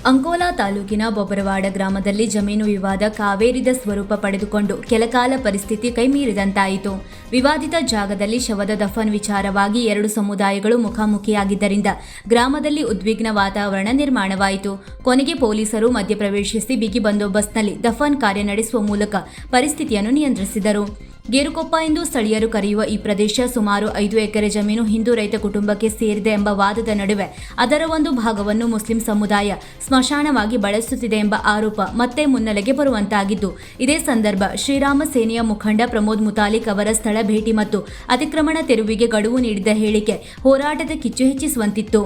ಅಂಕೋಲಾ ತಾಲೂಕಿನ ಬೊಬ್ಬರವಾಡ ಗ್ರಾಮದಲ್ಲಿ ಜಮೀನು ವಿವಾದ ಕಾವೇರಿದ ಸ್ವರೂಪ ಪಡೆದುಕೊಂಡು ಕೆಲಕಾಲ ಪರಿಸ್ಥಿತಿ ಕೈಮೀರಿದಂತಾಯಿತು. ವಿವಾದಿತ ಜಾಗದಲ್ಲಿ ಶವದ ದಫನ್ ವಿಚಾರವಾಗಿ ಎರಡು ಸಮುದಾಯಗಳು ಮುಖಾಮುಖಿಯಾಗಿದ್ದರಿಂದ ಗ್ರಾಮದಲ್ಲಿ ಉದ್ವಿಗ್ನ ವಾತಾವರಣ ನಿರ್ಮಾಣವಾಯಿತು. ಕೊನೆಗೆ ಪೊಲೀಸರು ಮಧ್ಯಪ್ರವೇಶಿಸಿ ಬಿಗಿ ಬಂದೋಬಸ್ತ್ನಲ್ಲಿ ದಫನ್ ಕಾರ್ಯ ನಡೆಸುವ ಮೂಲಕ ಪರಿಸ್ಥಿತಿಯನ್ನು ನಿಯಂತ್ರಿಸಿದರು. ಗೇರುಕೊಪ್ಪ ಎಂದು ಸ್ಥಳೀಯರು ಕರೆಯುವ ಈ ಪ್ರದೇಶ ಸುಮಾರು 5 ಎಕರೆ ಜಮೀನು ಹಿಂದೂ ರೈತ ಕುಟುಂಬಕ್ಕೆ ಸೇರಿದೆ ಎಂಬ ವಾದದ ನಡುವೆ ಅದರ ಒಂದು ಭಾಗವನ್ನು ಮುಸ್ಲಿಂ ಸಮುದಾಯ ಸ್ಮಶಾನವಾಗಿ ಬಳಸುತ್ತಿದೆ ಎಂಬ ಆರೋಪ ಮತ್ತೆ ಮುನ್ನೆಲೆಗೆ ಬರುವಂತಾಗಿದ್ದು, ಇದೇ ಸಂದರ್ಭ ಶ್ರೀರಾಮ ಸೇನೆಯ ಮುಖಂಡ ಪ್ರಮೋದ್ ಮುತಾಲಿಕ್ ಅವರ ಸ್ಥಳ ಭೇಟಿ ಮತ್ತು ಅತಿಕ್ರಮಣ ತೆರವಿಗೆ ಗಡುವು ನೀಡಿದ ಹೇಳಿಕೆ ಹೋರಾಟದ ಕಿಚ್ಚು ಹೆಚ್ಚಿಸುವಂತಿತ್ತು.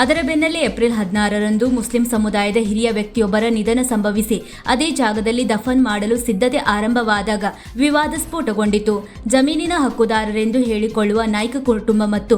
ಅದರ ಬೆನ್ನಲ್ಲೇ ಏಪ್ರಿಲ್ 16ರಂದು ಮುಸ್ಲಿಂ ಸಮುದಾಯದ ಹಿರಿಯ ವ್ಯಕ್ತಿಯೊಬ್ಬರ ನಿಧನ ಸಂಭವಿಸಿ ಅದೇ ಜಾಗದಲ್ಲಿ ದಫನ್ ಮಾಡಲು ಸಿದ್ಧತೆ ಆರಂಭವಾದಾಗ ವಿವಾದ ಸ್ಫೋಟಗೊಂಡಿತು. ಜಮೀನಿನ ಹಕ್ಕುದಾರರೆಂದು ಹೇಳಿಕೊಳ್ಳುವ ನಾಯ್ಕ ಕುಟುಂಬ ಮತ್ತು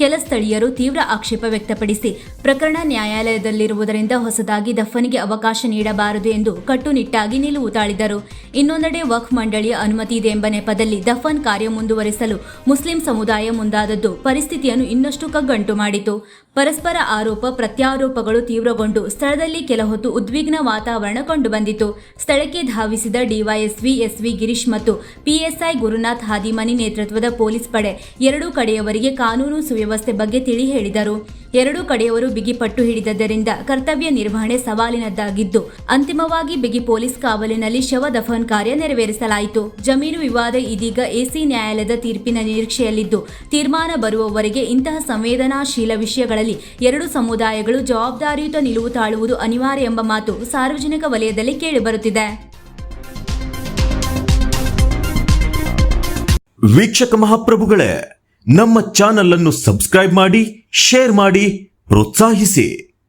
ಕೆಲ ಸ್ಥಳೀಯರು ತೀವ್ರ ಆಕ್ಷೇಪ ವ್ಯಕ್ತಪಡಿಸಿ ಪ್ರಕರಣ ನ್ಯಾಯಾಲಯದಲ್ಲಿರುವುದರಿಂದ ಹೊಸದಾಗಿ ದಫನಿಗೆ ಅವಕಾಶ ನೀಡಬಾರದು ಎಂದು ಕಟ್ಟುನಿಟ್ಟಾಗಿ ನಿಲುವು ತಾಳಿದರು. ಇನ್ನೊಂದೆಡೆ ವಕ್ಫ್ ಮಂಡಳಿಯ ಅನುಮತಿ ಇದೆ ಎಂಬ ನೆಪದಲ್ಲಿ ದಫನ್ ಕಾರ್ಯ ಮುಂದುವರೆಸಲು ಮುಸ್ಲಿಂ ಸಮುದಾಯ ಮುಂದಾದದ್ದು ಪರಿಸ್ಥಿತಿಯನ್ನು ಇನ್ನಷ್ಟು ಕಗ್ಗಂಟು ಮಾಡಿತು. ಪರಸ್ಪರ ಆರೋಪ ಪ್ರತ್ಯಾರೋಪಗಳು ತೀವ್ರಗೊಂಡು ಸ್ಥಳದಲ್ಲಿ ಕೆಲ ಹೊತ್ತು ಉದ್ವಿಗ್ನ ವಾತಾವರಣ ಕಂಡುಬಂದಿತು. ಸ್ಥಳಕ್ಕೆ ಧಾವಿಸಿದ ಡಿವೈಎಸ್ಪಿ ಎಸ್ವಿ ಗಿರೀಶ್ ಮತ್ತು ಪಿಎಸ್ಐ ಗುರುನಾಥ್ ಹಾದಿಮನಿ ನೇತೃತ್ವದ ಪೊಲೀಸ್ ಪಡೆ ಎರಡೂ ಕಡೆಯವರಿಗೆ ಕಾನೂನು ಸುವ್ಯವಸ್ಥೆ ಬಗ್ಗೆ ತಿಳಿ ಹೇಳಿದರು. ಎರಡೂ ಕಡೆಯವರು ಬಿಗಿ ಪಟ್ಟು ಹಿಡಿದದ್ದರಿಂದ ಕರ್ತವ್ಯ ನಿರ್ವಹಣೆ ಸವಾಲಿನದ್ದಾಗಿದ್ದು ಅಂತಿಮವಾಗಿ ಬಿಗಿ ಪೊಲೀಸ್ ಕಾವಲಿನಲ್ಲಿ ಶವ ದಫನ್ ಕಾರ್ಯ ನೆರವೇರಿಸಲಾಯಿತು. ಜಮೀನು ವಿವಾದ ಇದೀಗ ಎಸಿ ನ್ಯಾಯಾಲಯದ ತೀರ್ಪಿನ ನಿರೀಕ್ಷೆಯಲ್ಲಿದ್ದು ತೀರ್ಮಾನ ಬರುವವರೆಗೆ ಇಂತಹ ಸಂವೇದನಾಶೀಲ ವಿಷಯಗಳಲ್ಲಿ ಎರಡು ಸಮುದಾಯಗಳು ಜವಾಬ್ದಾರಿಯುತ ನಿಲುವು ತಾಳುವುದು ಅನಿವಾರ್ಯ ಎಂಬ ಮಾತು ಸಾರ್ವಜನಿಕ ವಲಯದಲ್ಲಿ ಕೇಳಿಬರುತ್ತಿದೆ. ವೀಕ್ಷಕ ಮಹಾಪ್ರಭುಗಳೇ, ನಮ್ಮ ಚಾನಲ್ ಅನ್ನು ಸಬ್ಸ್ಕ್ರೈಬ್ ಮಾಡಿ, ಶೇರ್ ಮಾಡಿ, ಪ್ರೋತ್ಸಾಹಿಸಿ.